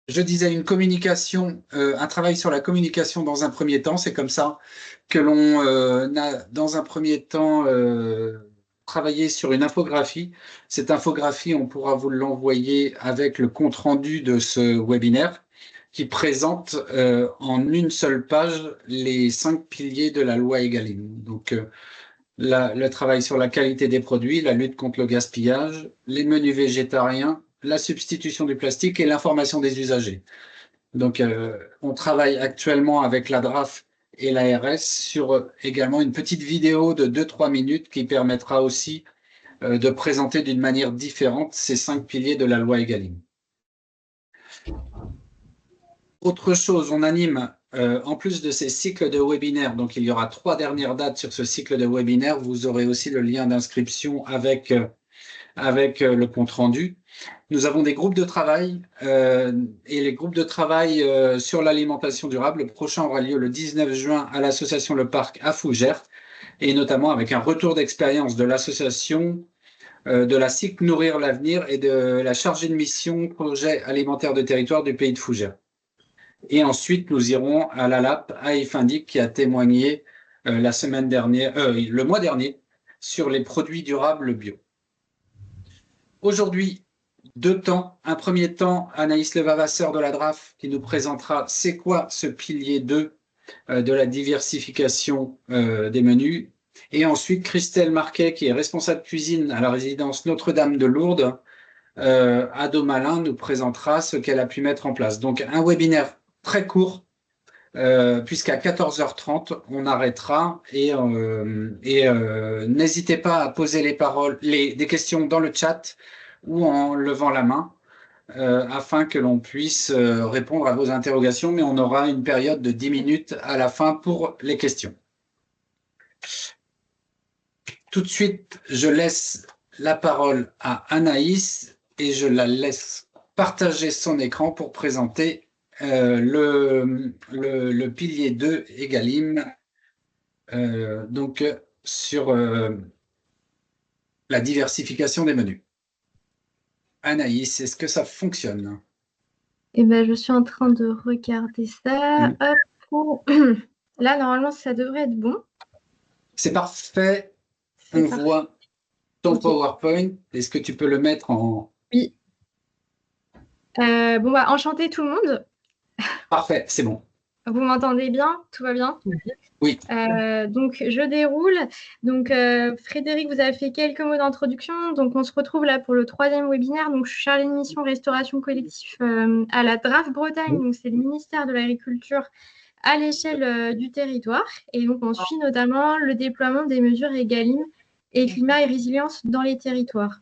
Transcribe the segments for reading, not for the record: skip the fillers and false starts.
je disais une communication, un travail sur la communication dans un premier temps. C'est comme ça que l'on a, dans un premier temps, travaillé sur une infographie. Cette infographie, on pourra vous l'envoyer avec le compte-rendu de ce webinaire qui présente en une seule page les 5 piliers de la loi Egalim. Donc, le travail sur la qualité des produits, la lutte contre le gaspillage, les menus végétariens, la substitution du plastique et l'information des usagers. Donc, on travaille actuellement avec la DRAF et l'ARS sur également une petite vidéo de 2-3 minutes qui permettra aussi de présenter d'une manière différente ces 5 piliers de la loi Egalim. Autre chose, on anime, en plus de ces cycles de webinaires, donc il y aura 3 dernières dates sur ce cycle de webinaires, vous aurez aussi le lien d'inscription avec le compte-rendu. Nous avons des groupes de travail et les groupes de travail sur l'alimentation durable. Le prochain aura lieu le 19 juin à l'association Le Parc à Fougères et notamment avec un retour d'expérience de l'association, de la SIC Nourrir l'avenir et de la chargée de mission projet alimentaire de territoire du pays de Fougères. Et ensuite, nous irons à l'ALAP, à Ifindic, qui a témoigné la semaine dernière, le mois dernier, sur les produits durables bio. Aujourd'hui, 2 temps. Un premier temps, Anaïs Levavasseur de la DRAF qui nous présentera c'est quoi ce pilier 2 de la diversification des menus. Et ensuite, Christelle Marquet, qui est responsable cuisine à la résidence Notre-Dame de Lourdes, à Domalin, nous présentera ce qu'elle a pu mettre en place. Donc, un webinaire très court, puisqu'à 14h30, on arrêtera et n'hésitez pas à poser des questions dans le chat ou en levant la main afin que l'on puisse répondre à vos interrogations, mais on aura une période de 10 minutes à la fin pour les questions. Tout de suite, je laisse la parole à Anaïs et je la laisse partager son écran pour présenter le pilier 2 Egalim, donc sur la diversification des menus. Anaïs, est-ce que ça fonctionne? Eh ben, je suis en train de regarder ça. Hop. Là, normalement, ça devrait être bon. C'est parfait. On voit ton PowerPoint. Est-ce que tu peux le mettre en... Oui. Bon, bah, enchanté tout le monde. Parfait, c'est bon. Vous m'entendez bien? Tout va bien? Oui. Donc, je déroule. Donc, Frédéric, vous avez fait quelques mots d'introduction. Donc, on se retrouve là pour le 3e webinaire. Donc, je suis chargée de mission restauration collective à la DRAF Bretagne. Donc, c'est le ministère de l'Agriculture à l'échelle du territoire. Et donc, on suit notamment le déploiement des mesures Egalim et climat et résilience dans les territoires.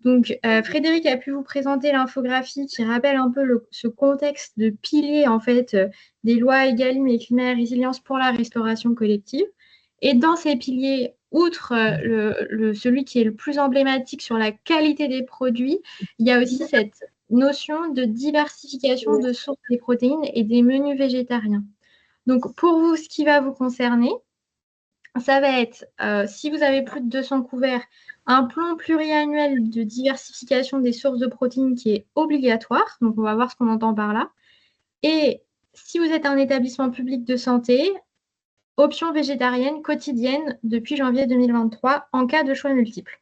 Donc, Frédéric a pu vous présenter l'infographie qui rappelle un peu ce contexte de pilier en fait des lois Egalim et climat et résilience pour la restauration collective. Et dans ces piliers, outre celui qui est le plus emblématique sur la qualité des produits, il y a aussi cette notion de diversification de sources des protéines et des menus végétariens. Donc, pour vous, ce qui va vous concerner, ça va être, si vous avez plus de 200 couverts, un plan pluriannuel de diversification des sources de protéines qui est obligatoire. Donc, on va voir ce qu'on entend par là. Et si vous êtes un établissement public de santé, option végétarienne quotidienne depuis janvier 2023 en cas de choix multiples.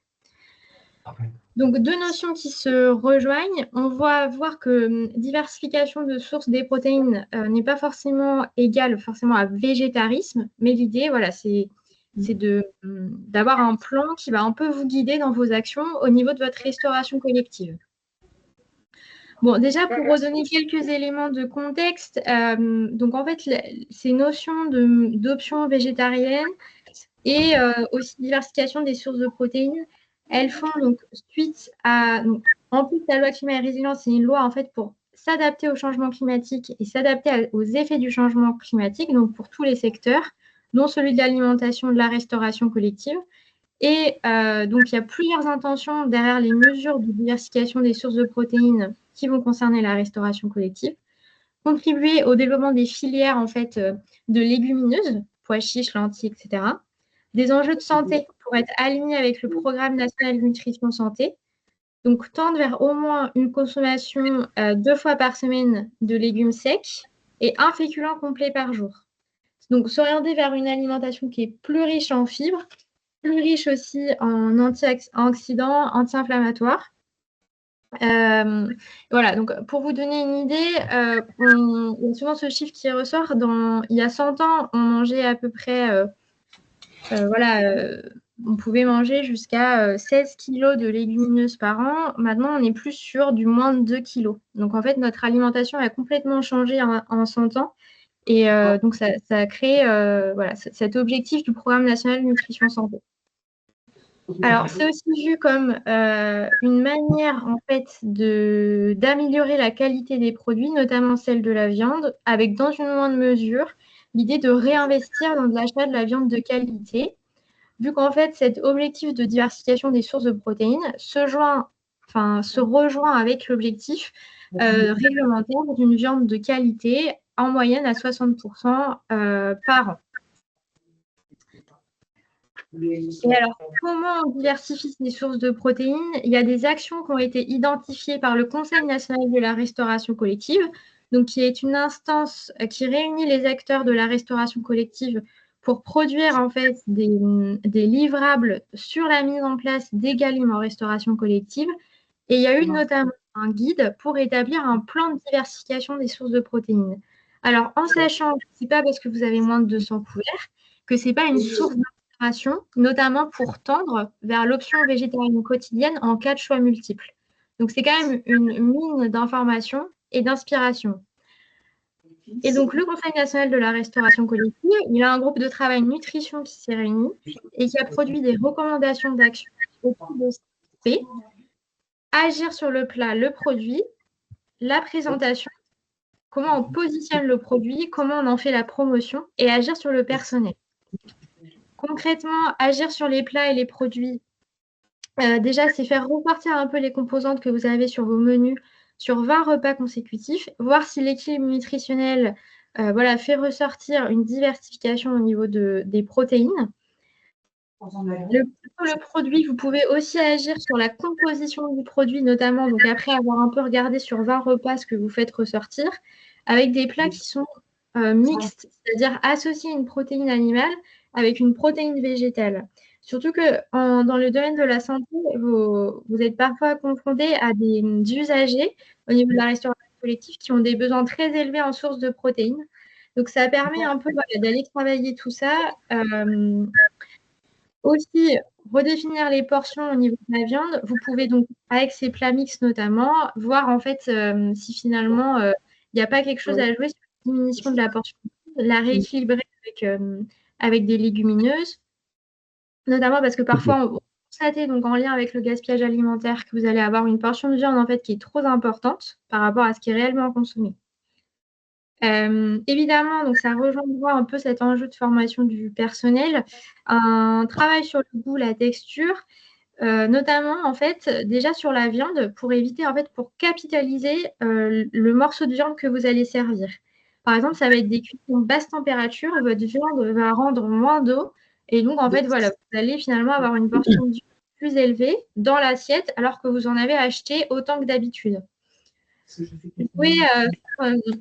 Donc, 2 notions qui se rejoignent. On va voir que diversification de sources des protéines n'est pas forcément égale forcément à végétarisme, mais l'idée, voilà, c'est d'avoir un plan qui va un peu vous guider dans vos actions au niveau de votre restauration collective. Bon, déjà, pour redonner quelques éléments de contexte, donc en fait, ces notions d'options végétariennes et aussi diversification des sources de protéines, elles font donc suite à... Donc, en plus, la loi climat et résilience, c'est une loi en fait pour s'adapter au changement climatique et s'adapter aux effets du changement climatique, donc pour tous les secteurs, dont celui de l'alimentation, de la restauration collective. Et donc, il y a plusieurs intentions derrière les mesures de diversification des sources de protéines qui vont concerner la restauration collective. Contribuer au développement des filières en fait, de légumineuses, pois chiches, lentilles, etc. Des enjeux de santé pour être alignés avec le programme national de nutrition santé. Donc, tendre vers au moins une consommation 2 fois par semaine de légumes secs et un féculent complet par jour. Donc, s'orienter vers une alimentation qui est plus riche en fibres, plus riche aussi en antioxydants, anti-inflammatoires. Voilà, donc pour vous donner une idée, il y a souvent ce chiffre qui ressort. Il y a 100 ans, on mangeait à peu près, on pouvait manger jusqu'à 16 kilos de légumineuses par an. Maintenant, on est plus sur du moins de 2 kilos. Donc, en fait, notre alimentation a complètement changé en 100 ans. Et donc, ça a créé cet objectif du Programme national de nutrition santé. Alors, c'est aussi vu comme une manière, en fait, d'améliorer la qualité des produits, notamment celle de la viande, avec, dans une moindre mesure, l'idée de réinvestir dans l'achat de la viande de qualité, vu qu'en fait, cet objectif de diversification des sources de protéines se rejoint avec l'objectif réglementaire d'une viande de qualité, en moyenne à 60% par an. Et alors, comment on diversifie ces sources de protéines? Il y a des actions qui ont été identifiées par le Conseil national de la restauration collective, donc qui est une instance qui réunit les acteurs de la restauration collective pour produire en fait des livrables sur la mise en place d'égalim en restauration collective. Et il y a eu notamment un guide pour établir un plan de diversification des sources de protéines. Alors, en sachant que ce n'est pas parce que vous avez moins de 200 couverts que ce n'est pas une source d'inspiration, notamment pour tendre vers l'option végétarienne quotidienne en cas de choix multiples. Donc, c'est quand même une mine d'informations et d'inspiration. Et donc, le Conseil national de la restauration collective, il a un groupe de travail nutrition qui s'est réuni et qui a produit des recommandations d'action autour de ce agir sur le plat, le produit, la présentation, comment on positionne le produit, comment on en fait la promotion et agir sur le personnel. Concrètement, agir sur les plats et les produits, déjà, c'est faire repartir un peu les composantes que vous avez sur vos menus sur 20 repas consécutifs, voir si l'équilibre nutritionnel fait ressortir une diversification au niveau des protéines. Le produit, vous pouvez aussi agir sur la composition du produit, notamment donc après avoir un peu regardé sur 20 repas ce que vous faites ressortir, avec des plats qui sont mixtes, c'est-à-dire associer une protéine animale avec une protéine végétale. Surtout que dans le domaine de la santé, vous êtes parfois confronté à des usagers au niveau de la restauration collective qui ont des besoins très élevés en sources de protéines. Donc, ça permet un peu d'aller travailler tout ça. Aussi, redéfinir les portions au niveau de la viande. Vous pouvez donc, avec ces plats mixtes notamment, voir en fait si finalement il n'y a pas quelque chose à jouer sur la diminution de la portion, la rééquilibrer avec des légumineuses, notamment parce que parfois on constate donc en lien avec le gaspillage alimentaire que vous allez avoir une portion de viande en fait qui est trop importante par rapport à ce qui est réellement consommé. Évidemment, donc ça rejoindra un peu cet enjeu de formation du personnel, un travail sur le goût, la texture, notamment en fait déjà sur la viande pour éviter en fait pour capitaliser le morceau de viande que vous allez servir. Par exemple, ça va être des cuissons basse température, votre viande va rendre moins d'eau et donc en fait voilà, vous allez finalement avoir une portion de viande plus élevée dans l'assiette alors que vous en avez acheté autant que d'habitude. Oui,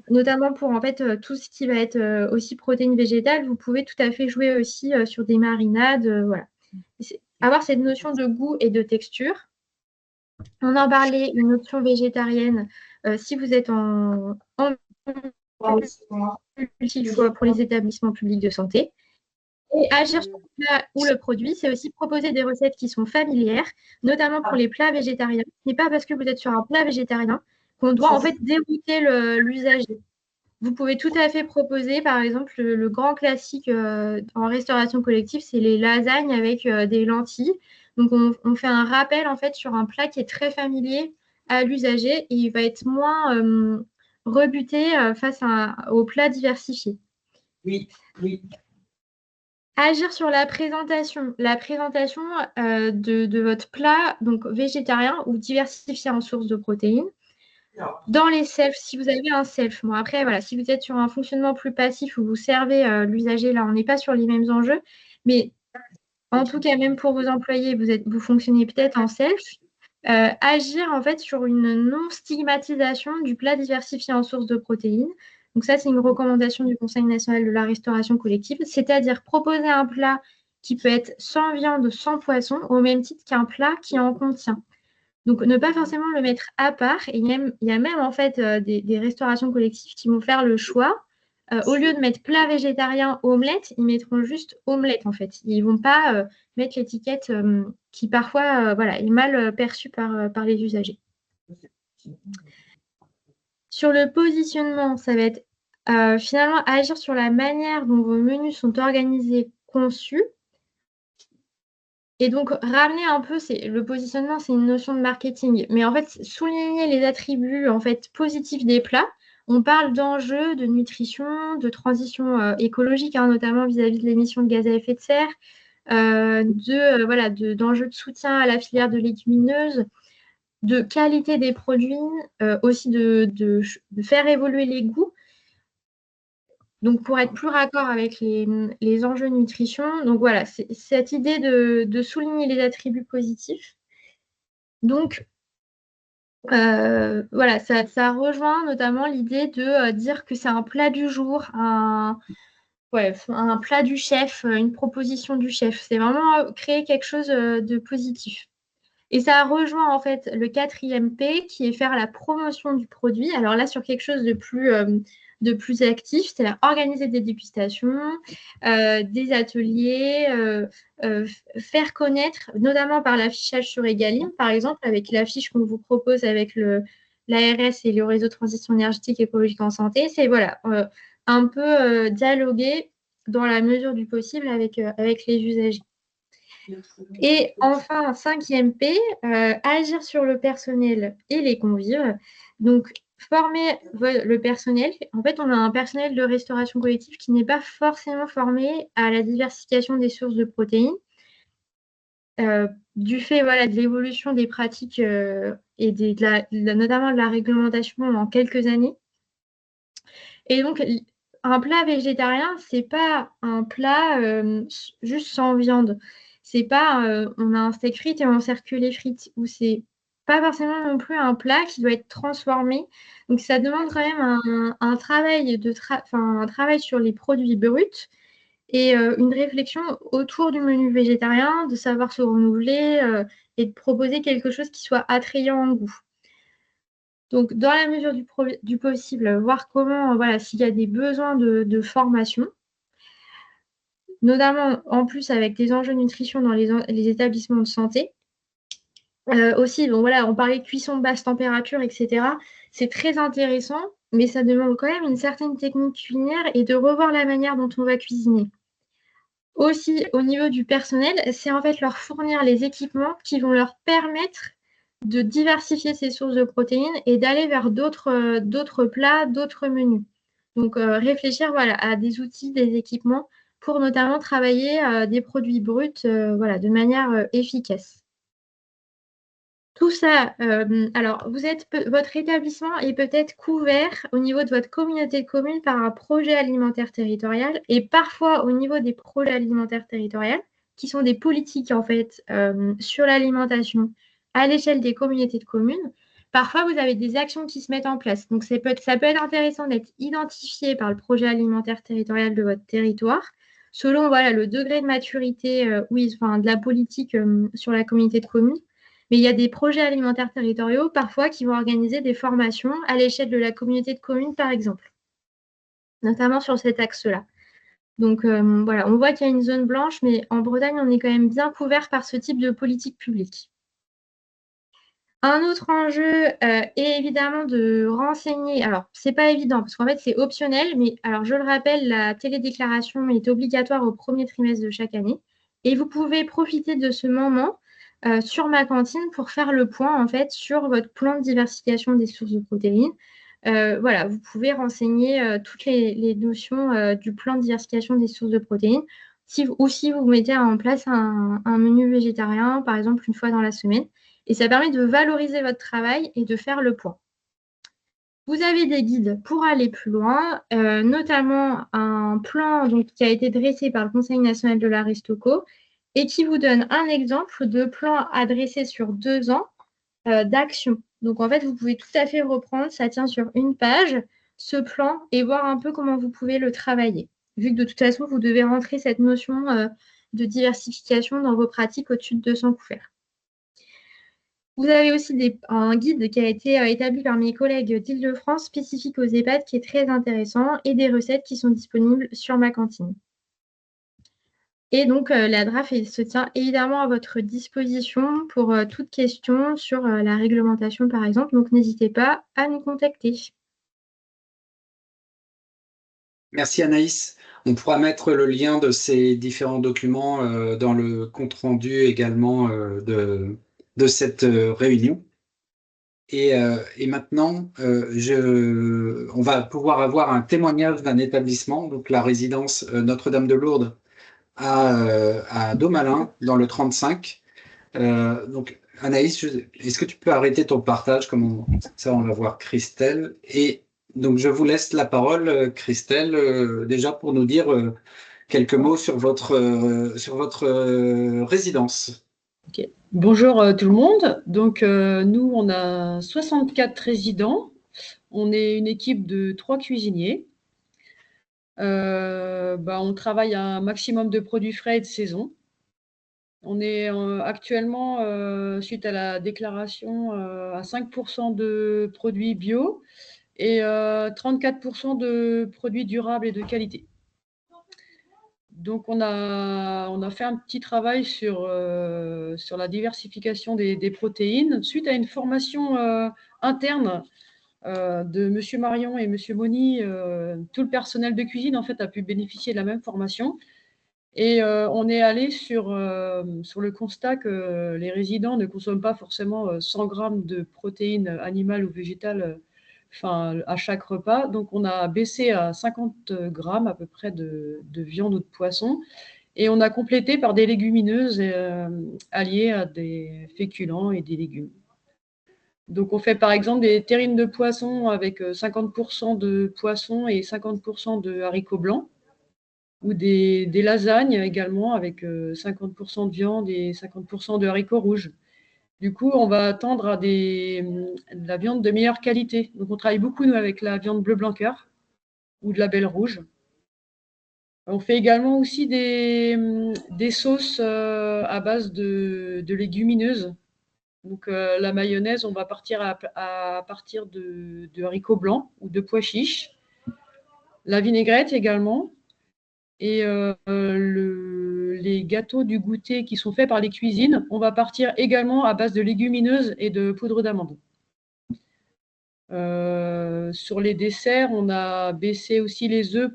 notamment pour en fait tout ce qui va être aussi protéines végétales, vous pouvez tout à fait jouer aussi sur des marinades, voilà. Avoir cette notion de goût et de texture. On en parlait, une option végétarienne, si vous êtes en multi-choix pour les établissements publics de santé. Et agir sur le plat ou le produit, c'est aussi proposer des recettes qui sont familières, notamment pour les plats végétariens. Ce n'est pas parce que vous êtes sur un plat végétarien qu'on doit en fait dérouter l'usager. Vous pouvez tout à fait proposer, par exemple, le grand classique en restauration collective, c'est les lasagnes avec des lentilles. Donc, on fait un rappel en fait sur un plat qui est très familier à l'usager et il va être moins rebuté face au plat diversifié. Oui, oui. Agir sur la présentation. La présentation de votre plat, donc végétarien ou diversifié en sources de protéines. Dans les selfs, si vous avez un self, bon après, voilà, si vous êtes sur un fonctionnement plus passif où vous servez l'usager, là, on n'est pas sur les mêmes enjeux, mais en tout cas, même pour vos employés, vous fonctionnez peut-être en self. agir en fait sur une non-stigmatisation du plat diversifié en sources de protéines. Donc ça, c'est une recommandation du Conseil national de la restauration collective, c'est-à-dire proposer un plat qui peut être sans viande, sans poisson, au même titre qu'un plat qui en contient. Donc ne pas forcément le mettre à part. Et il y a même en fait des restaurations collectives qui vont faire le choix. Au lieu de mettre plat végétarien, omelette, ils mettront juste omelette en fait. Ils ne vont pas mettre l'étiquette qui parfois voilà, est mal perçue par les usagers. Sur le positionnement, ça va être finalement agir sur la manière dont vos menus sont organisés, conçus. Et donc, ramener un peu, le positionnement, c'est une notion de marketing. Mais en fait, souligner les attributs en fait, positifs des plats. On parle d'enjeux, de nutrition, de transition écologique, hein, notamment vis-à-vis de l'émission de gaz à effet de serre, d'enjeux de soutien à la filière de légumineuses, de qualité des produits, aussi de faire évoluer les goûts. Donc, pour être plus raccord avec les enjeux nutrition, donc voilà, c'est cette idée de souligner les attributs positifs. Donc, voilà, ça rejoint notamment l'idée de dire que c'est un plat du jour, un plat du chef, une proposition du chef. C'est vraiment créer quelque chose de positif. Et ça rejoint en fait le 4e P qui est faire la promotion du produit. Alors là, sur quelque chose de plus actif, c'est-à-dire organiser des dégustations, des ateliers, faire connaître, notamment par l'affichage sur Egalim, par exemple, avec l'affiche qu'on vous propose avec l'ARS et le réseau de transition énergétique écologique en santé. C'est voilà, un peu dialoguer dans la mesure du possible avec les usagers. Et enfin, 5e P, agir sur le personnel et les convives. Donc, former le personnel. En fait, on a un personnel de restauration collective qui n'est pas forcément formé à la diversification des sources de protéines. Du fait de l'évolution des pratiques et notamment de la réglementation en quelques années. Et donc, un plat végétarien, c'est pas un plat juste sans viande. C'est pas on a un steak frites et on sert que les frites. Ou c'est pas forcément non plus un plat qui doit être transformé. Donc, ça demande quand même un travail un travail sur les produits bruts et une réflexion autour du menu végétarien, de savoir se renouveler et de proposer quelque chose qui soit attrayant en goût. Donc, dans la mesure du possible, voir comment, s'il y a des besoins de formation, notamment en plus avec des enjeux de nutrition dans les établissements de santé. Aussi, on parlait de cuisson de basse température, etc. C'est très intéressant, mais ça demande quand même une certaine technique culinaire et de revoir la manière dont on va cuisiner. Aussi, au niveau du personnel, c'est en fait leur fournir les équipements qui vont leur permettre de diversifier ces sources de protéines et d'aller vers d'autres plats, d'autres menus. Donc, réfléchir à des outils, des équipements pour notamment travailler des produits bruts de manière efficace. Tout ça, alors votre établissement est peut-être couvert au niveau de votre communauté de communes par un projet alimentaire territorial et parfois au niveau des projets alimentaires territoriaux, qui sont des politiques en fait sur l'alimentation à l'échelle des communautés de communes. Parfois, vous avez des actions qui se mettent en place. Donc, ça peut être intéressant d'être identifié par le projet alimentaire territorial de votre territoire, selon le degré de maturité de la politique sur la communauté de communes. Mais il y a des projets alimentaires territoriaux, parfois, qui vont organiser des formations à l'échelle de la communauté de communes, par exemple, notamment sur cet axe-là. Donc, on voit qu'il y a une zone blanche, mais en Bretagne, on est quand même bien couvert par ce type de politique publique. Un autre enjeu est évidemment de renseigner. Alors, ce n'est pas évident, parce qu'en fait, c'est optionnel, mais alors, je le rappelle, la télédéclaration est obligatoire au premier trimestre de chaque année. Et vous pouvez profiter de ce moment sur ma cantine pour faire le point en fait sur votre plan de diversification des sources de protéines. Vous pouvez renseigner toutes les notions du plan de diversification des sources de protéines. Si vous mettez en place un menu végétarien, par exemple, une fois dans la semaine. Et ça permet de valoriser votre travail et de faire le point. Vous avez des guides pour aller plus loin, notamment un plan qui a été dressé par le Conseil national de la Restoco et qui vous donne un exemple de plan à dresser sur 2 ans d'action. Donc, en fait, vous pouvez tout à fait reprendre, ça tient sur une page, ce plan, et voir un peu comment vous pouvez le travailler. Vu que de toute façon, vous devez rentrer cette notion de diversification dans vos pratiques au-dessus de 200 couverts. Vous avez aussi un guide qui a été établi par mes collègues d'Île-de-France spécifique aux EHPAD qui est très intéressant et des recettes qui sont disponibles sur ma cantine. Et donc, la DRAF se tient évidemment à votre disposition pour toute question sur la réglementation, par exemple. Donc, n'hésitez pas à nous contacter. Merci Anaïs. On pourra mettre le lien de ces différents documents dans le compte-rendu également de cette réunion. Et maintenant, on va pouvoir avoir un témoignage d'un établissement, donc la résidence Notre-Dame de Lourdes à Domalin, dans le 35. Donc, Anaïs, est-ce que tu peux arrêter ton partage, comme ça on va voir Christelle. Et donc, je vous laisse la parole, Christelle, déjà pour nous dire quelques mots sur votre résidence. Okay. Bonjour tout le monde. Donc, nous, on a 64 résidents. On est une équipe de 3 cuisiniers. On travaille un maximum de produits frais et de saison. On est actuellement, suite à la déclaration, à 5% de produits bio et 34% de produits durables et de qualité. Donc, on a fait un petit travail sur la diversification des protéines suite à une formation interne de M. Marion et M. Moni. Tout le personnel de cuisine, en fait, a pu bénéficier de la même formation. Et on est allé sur le constat que les résidents ne consomment pas forcément 100 grammes de protéines animales ou végétales à chaque repas. Donc, on a baissé à 50 grammes à peu près de viande ou de poisson. Et on a complété par des légumineuses alliées à des féculents et des légumes. Donc, on fait par exemple des terrines de poisson avec 50% de poisson et 50% de haricots blancs, ou des lasagnes également avec 50% de viande et 50% de haricots rouges. Du coup, on va tendre à de la viande de meilleure qualité. Donc, on travaille beaucoup, nous, avec la viande bleu blanc cœur ou de la belle rouge. On fait également aussi des sauces à base de légumineuses. Donc, la mayonnaise, on va partir à partir de haricots blancs ou de pois chiches. La vinaigrette également. Et les gâteaux du goûter qui sont faits par les cuisines, on va partir également à base de légumineuses et de poudre d'amande. Sur les desserts, on a baissé aussi les œufs.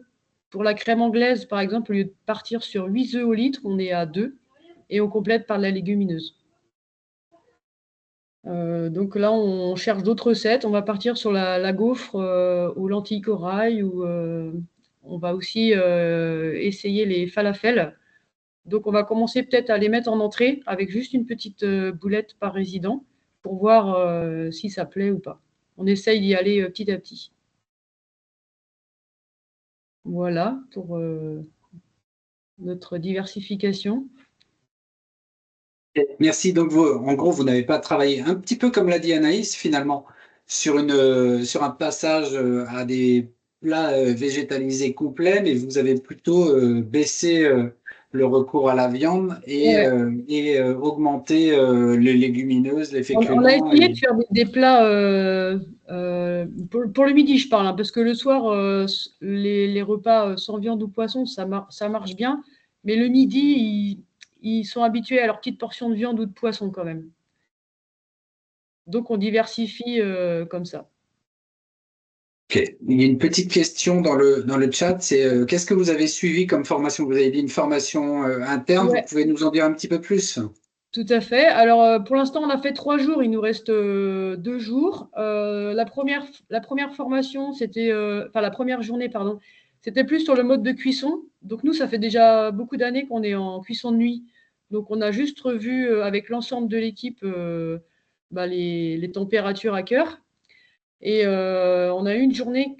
Pour la crème anglaise, par exemple, au lieu de partir sur 8 œufs au litre, on est à 2 et on complète par la légumineuse. Donc là, on cherche d'autres recettes. On va partir sur la gaufre aux lentilles corail, ou on va aussi essayer les falafels. Donc, on va commencer peut-être à les mettre en entrée avec juste une petite boulette par résident pour voir si ça plaît ou pas. On essaye d'y aller petit à petit. Voilà pour notre diversification. Merci. Donc, en gros, vous n'avez pas travaillé un petit peu comme l'a dit Anaïs, finalement, sur un passage à des plats végétalisés complets, mais vous avez plutôt baissé le recours à la viande et augmenté les légumineuses, les féculents. On a essayé de faire des plats, pour le midi, je parle, hein, parce que le soir, les repas sans viande ou poisson, ça marche bien, mais le midi, ils sont habitués à leur petite portion de viande ou de poisson quand même. Donc, on diversifie comme ça. Ok. Il y a une petite question dans le chat, c'est qu'est-ce que vous avez suivi comme formation? Vous avez dit une formation interne, Ouais. vous pouvez nous en dire un petit peu plus? Tout à fait. Alors, pour l'instant, on a fait 3 jours, il nous reste 2 jours. La première formation, c'était, la première journée, pardon, c'était plus sur le mode de cuisson. Donc, nous, ça fait déjà beaucoup d'années qu'on est en cuisson de nuit. Donc, on a juste revu avec l'ensemble de l'équipe les températures à cœur. Et on a eu une journée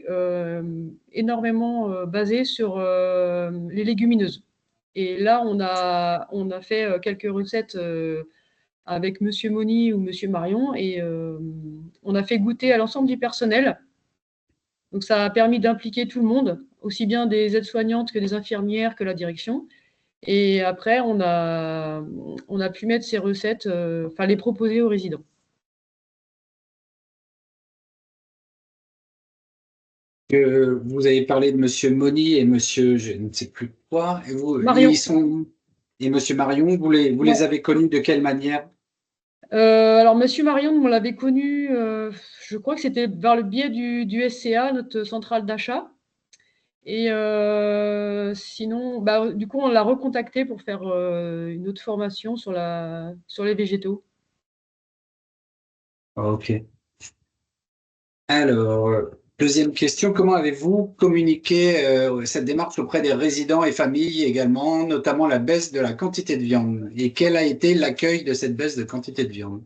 énormément basée sur les légumineuses. Et là, on a fait quelques recettes avec Monsieur Moni ou Monsieur Marion et on a fait goûter à l'ensemble du personnel. Donc ça a permis d'impliquer tout le monde, aussi bien des aides-soignantes que des infirmières que la direction. Et après, on a pu mettre ces recettes, enfin les proposer aux résidents. Vous avez parlé de Monsieur Moni et Monsieur, je ne sais plus quoi, et Marion. Et Monsieur Marion, vous les avez connus de quelle manière? Alors, Monsieur Marion, on l'avait connu, je crois que c'était par le biais du SCA, notre centrale d'achat. Et sinon, du coup, on l'a recontacté pour faire une autre formation sur les végétaux. Ok. Alors, deuxième question, comment avez-vous communiqué cette démarche auprès des résidents et familles également, notamment la baisse de la quantité de viande? Et quel a été l'accueil de cette baisse de quantité de viande?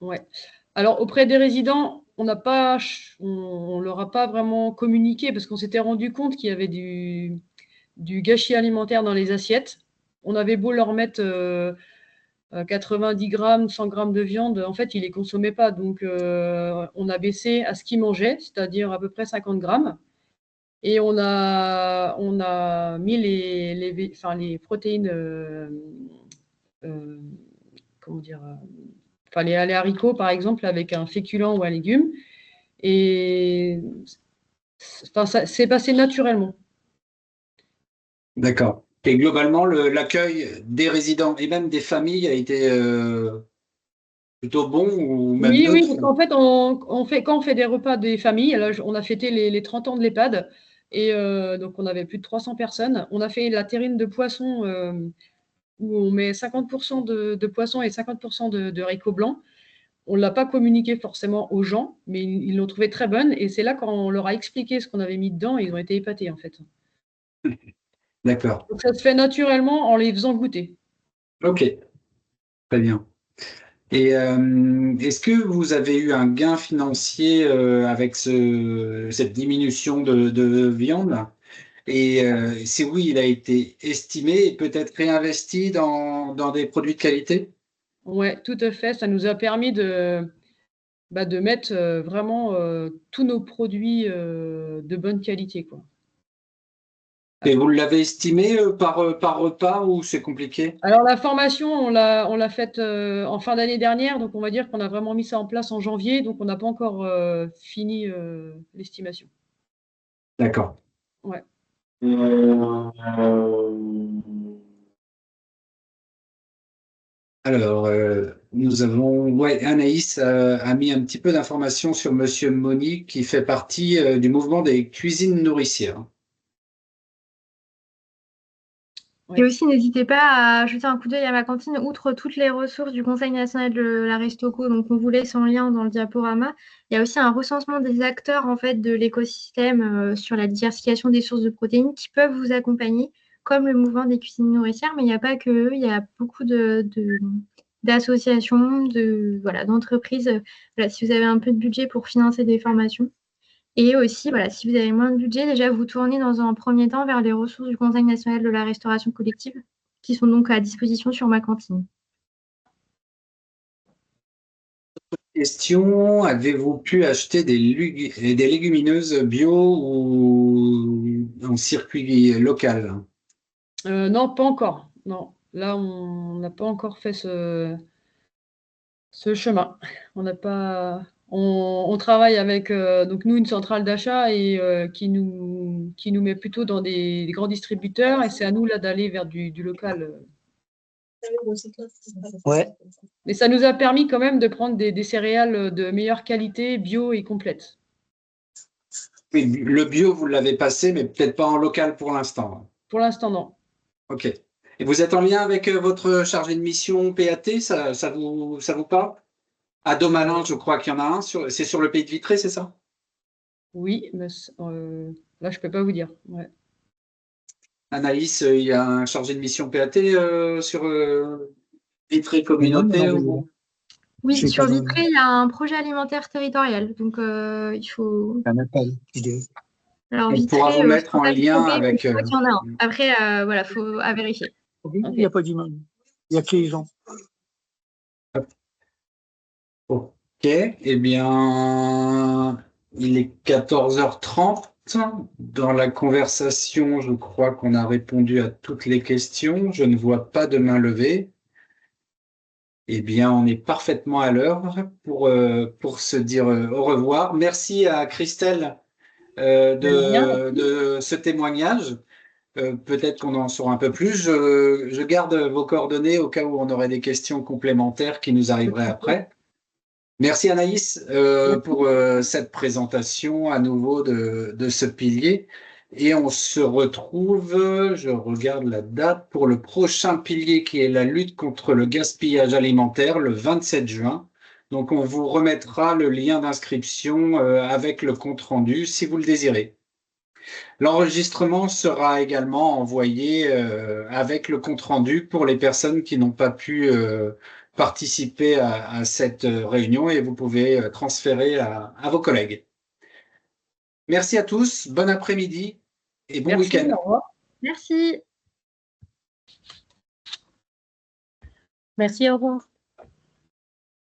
Ouais. Alors, auprès des résidents, on leur a pas vraiment communiqué parce qu'on s'était rendu compte qu'il y avait du gâchis alimentaire dans les assiettes. On avait beau leur mettre 90 grammes, 100 grammes de viande, en fait, ils ne les consommaient pas. Donc, on a baissé à ce qu'ils mangeaient, c'est-à-dire à peu près 50 grammes. Et on a mis les protéines, comment dire, les haricots, par exemple, avec un féculent ou un légume. Et ça s'est passé naturellement. D'accord. Et globalement, l'accueil des résidents et même des familles a été plutôt bon ou même Oui, neutre? parce qu'en fait, quand on fait des repas des familles, là, on a fêté les 30 ans de l'EHPAD, et donc on avait plus de 300 personnes. On a fait la terrine de poisson où on met 50% de poisson et 50% de haricots blancs. On ne l'a pas communiqué forcément aux gens, mais ils l'ont trouvé très bonne. Et c'est là quand on leur a expliqué ce qu'on avait mis dedans, ils ont été épatés en fait. D'accord. Donc ça se fait naturellement en les faisant goûter. Ok, très bien. Et est-ce que vous avez eu un gain financier avec cette diminution de viande? Et si oui, il a été estimé et peut-être réinvesti dans des produits de qualité? Ouais, tout à fait. Ça nous a permis de mettre vraiment tous nos produits de bonne qualité, quoi. Et vous l'avez estimé par repas ou c'est compliqué? Alors la formation, on l'a faite en fin d'année dernière, donc on va dire qu'on a vraiment mis ça en place en janvier, donc on n'a pas encore fini l'estimation. D'accord. Ouais. Alors, nous avons, ouais, Anaïs a mis un petit peu d'informations sur Monsieur Moni qui fait partie du mouvement des cuisines nourricières. Et aussi, n'hésitez pas à jeter un coup d'œil à ma cantine, outre toutes les ressources du Conseil national de la Restoco, donc on vous laisse en lien dans le diaporama. Il y a aussi un recensement des acteurs en fait de l'écosystème sur la diversification des sources de protéines qui peuvent vous accompagner, comme le mouvement des cuisines nourricières, mais il n'y a pas que eux, il y a beaucoup d'associations, voilà, d'entreprises. Voilà, si vous avez un peu de budget pour financer des formations. Et aussi, voilà, si vous avez moins de budget, déjà vous tournez dans un premier temps vers les ressources du Conseil national de la restauration collective, qui sont donc à disposition sur ma cantine. Question, avez-vous pu acheter des légumineuses bio ou en circuit local? Non, pas encore. Non, là, on n'a pas encore fait ce chemin. On n'a pas. On travaille avec donc nous une centrale d'achat et qui nous met plutôt dans des grands distributeurs et c'est à nous là d'aller vers du local. Ouais. Mais ça nous a permis quand même de prendre des céréales de meilleure qualité, bio et complètes. Oui, le bio, vous l'avez passé, mais peut-être pas en local pour l'instant. Pour l'instant, non. Ok. Et vous êtes en lien avec votre chargé de mission PAT, ça vous parle? À Domalin, je crois qu'il y en a un. C'est sur le Pays de Vitré, c'est ça? Oui, mais là, je ne peux pas vous dire. Ouais. Anaïs, il y a un chargé de mission PAT sur Vitré Communauté ou... Oui, sur Vitré, il y a un projet alimentaire territorial. Donc, il faut. Alors, On Vitré, pourra vous je mettre ne en pas lien tromper, mais avec... je crois qu'il y en a un. Après, voilà, il faut à vérifier. Il n'y a pas d'image. Il n'y a que les gens. eh bien, il est 14h30. Dans la conversation, je crois qu'on a répondu à toutes les questions. Je ne vois pas de main levée. Eh bien, on est parfaitement à l'heure pour se dire au revoir. Merci à Christelle de ce témoignage. Peut-être qu'on en saura un peu plus. Je garde vos coordonnées au cas où on aurait des questions complémentaires qui nous arriveraient après. Merci Anaïs pour cette présentation à nouveau de ce pilier. Et on se retrouve, je regarde la date, pour le prochain pilier qui est la lutte contre le gaspillage alimentaire le 27 juin. Donc on vous remettra le lien d'inscription avec le compte-rendu si vous le désirez. L'enregistrement sera également envoyé avec le compte-rendu pour les personnes qui n'ont pas pu participer à cette réunion et vous pouvez transférer à vos collègues. Merci à tous, bon après-midi et bon week-end. Au revoir. Merci. Merci, au revoir.